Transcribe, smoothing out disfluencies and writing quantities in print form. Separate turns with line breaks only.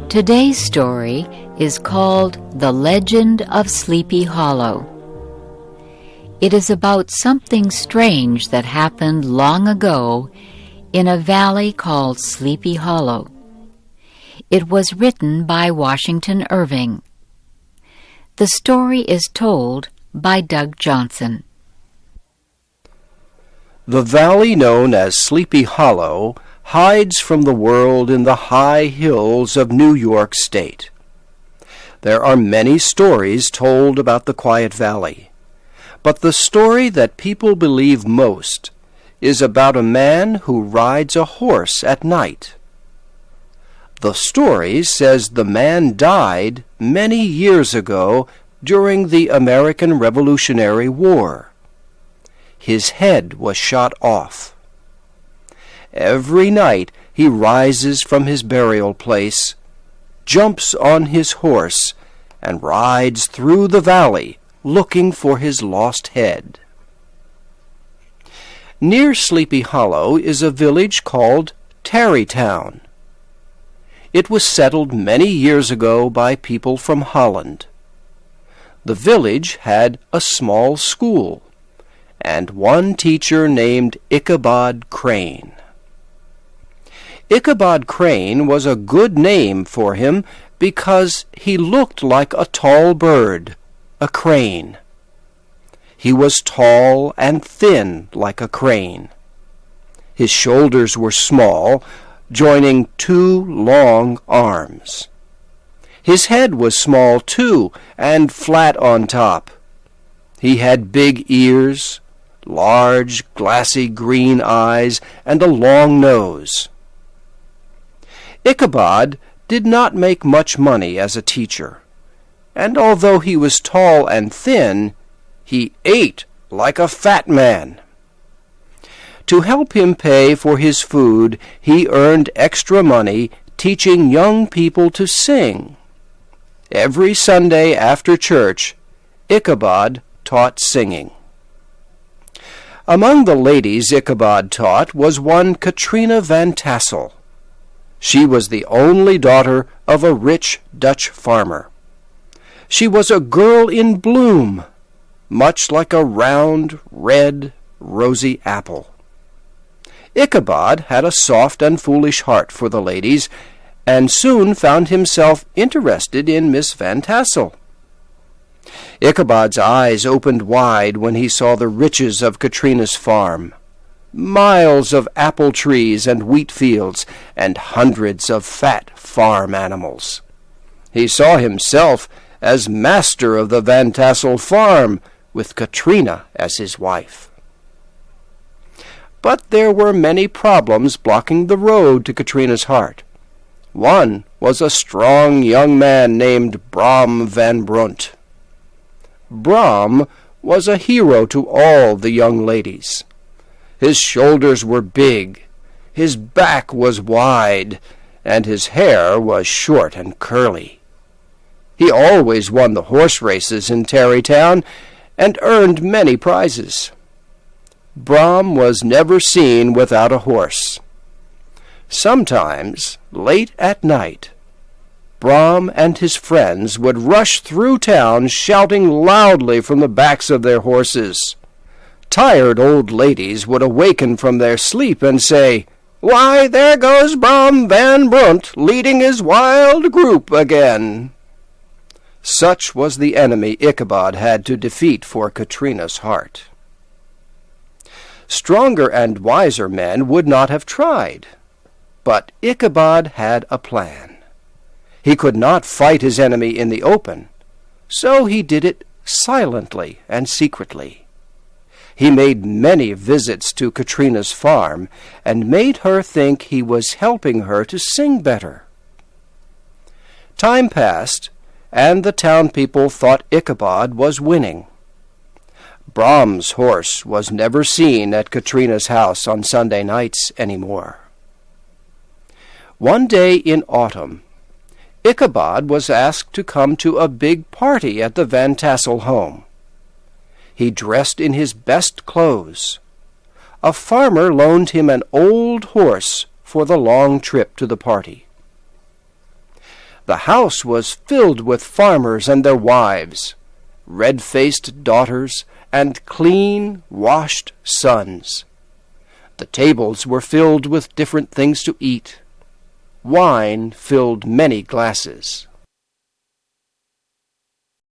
Today's story is called The Legend of Sleepy Hollow. It is about something strange that happened long ago in a valley called Sleepy Hollow. It was written by Washington Irving. The story is told by Doug Johnson.
The valley known as Sleepy Hollow hides from the world in the high hills of New York State. There are many stories told about the quiet valley, but the story that people believe most is about a man who rides a horse at night. The story says the man died many years ago during the American Revolutionary War. His head was shot off. Every night he rises from his burial place, jumps on his horse, and rides through the valley looking for his lost head. Near Sleepy Hollow is a village called Tarrytown. It was settled many years ago by people from Holland. The village had a small school and one teacher named Ichabod Crane. Ichabod Crane was a good name for him because he looked like a tall bird, a crane. He was tall and thin like a crane. His shoulders were small, joining two long arms. His head was small, too, and flat on top. He had big ears, large, glassy green eyes, and a long nose. Ichabod did not make much money as a teacher, and although he was tall and thin, he ate like a fat man. To help him pay for his food, he earned extra money teaching young people to sing. Every Sunday after church, Ichabod taught singing. Among the ladies Ichabod taught was one Katrina Van Tassel. She was the only daughter of a rich Dutch farmer. She was a girl in bloom, much like a round, red, rosy apple. Ichabod had a soft and foolish heart for the ladies, and soon found himself interested in Miss Van Tassel. Ichabod's eyes opened wide when he saw the riches of Katrina's farm. Miles of apple trees and wheat fields, and hundreds of fat farm animals. He saw himself as master of the Van Tassel farm, with Katrina as his wife. But there were many problems blocking the road to Katrina's heart. One was a strong young man named Brom Van Brunt. Brom was a hero to all the young ladies. His shoulders were big, his back was wide, and his hair was short and curly. He always won the horse races in Tarrytown and earned many prizes. Brom was never seen without a horse. Sometimes, late at night, Brom and his friends would rush through town shouting loudly from the backs of their horses. Tired old ladies would awaken from their sleep and say, "Why, there goes Brom Van Brunt leading his wild group again." Such was the enemy Ichabod had to defeat for Katrina's heart. Stronger and wiser men would not have tried, but Ichabod had a plan. He could not fight his enemy in the open, so he did it silently and secretly. He made many visits to Katrina's farm and made her think he was helping her to sing better. Time passed, and the town people thought Ichabod was winning. Brom's horse was never seen at Katrina's house on Sunday nights anymore. One day in autumn, Ichabod was asked to come to a big party at the Van Tassel home. He dressed in his best clothes. A farmer loaned him an old horse for the long trip to the party. The house was filled with farmers and their wives, red-faced daughters, and clean-washed sons. The tables were filled with different things to eat. Wine filled many glasses.